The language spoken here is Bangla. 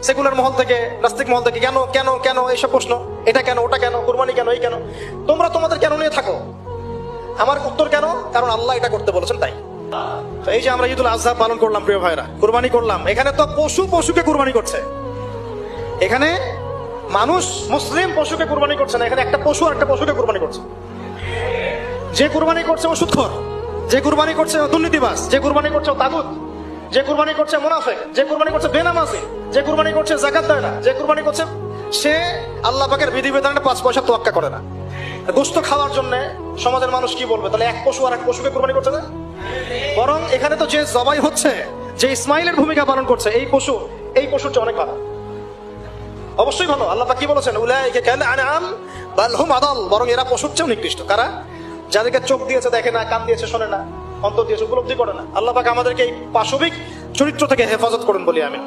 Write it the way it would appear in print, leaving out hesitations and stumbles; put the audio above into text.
সেকুলার মহল থেকে, নাস্তিক মহল থেকে কেন কেন কেন এইসব প্রশ্ন, এটা কেন ওটা কেন, কুরবানি কেন, এই কেন, তোমরা তোমাদের কেন নিয়ে থাকো। আমার উত্তর কেন, কারণ আল্লাহ এটা করতে বলেছেন তাই। তো এই যে আমরা ঈদুল আজহা পালন করলাম, প্রিয় ভাইরা, কুরবানি করলাম, এখানে তো পশুকে কুরবানি করছে। এখানে মানুষ মুসলিম পশুকে কুরবানি করছে না, এখানে একটা পশু আর একটা পশুকে কুরবানি করছে। যে কুরবানি করছে ও সুদখোর, যে কুরবানি করছে ও দুর্নীতিবাজ, যে কুরবানি করছে ও তাগুত, যে কুরবানি করছে মুনাফিক, যে কুরবানি করছে বেনামাজি, যে কুরবানি করছে যাকাত দেয় না, যে কুরবানি করছে সে আল্লাহ পাকের বিধিবিধানে 5 পয়সা তোয়াক্কা করে না। গোশত খাওয়ার জন্য সমাজের মানুষ কি বলবে, তাহলে এক পশু আর এক পশুকে কুরবানি করছে না। বরং এখানে তো যে জবাই হচ্ছে, যে ইসমাইলের ভূমিকা পালন করছে, এই পশুর চেয়ে অনেক ভালো, অবশ্যই ভালো। আল্লাহ পাক কি বলেছেন, উলাইকা কাল আনআম বাল হুম আদাল, বরং এরা পশুর চেয়েও নিকৃষ্ট। কারা? যাদেরকে চোখ দিয়েছে দেখে না, কান দিয়েছে শোনে না, অন্তর দিয়েছে উপলব্ধি করে না। আল্লাহ পাক আমাদেরকে এই পাশবিক চরিত্র থেকে হেফাজত করুন বলি আমি।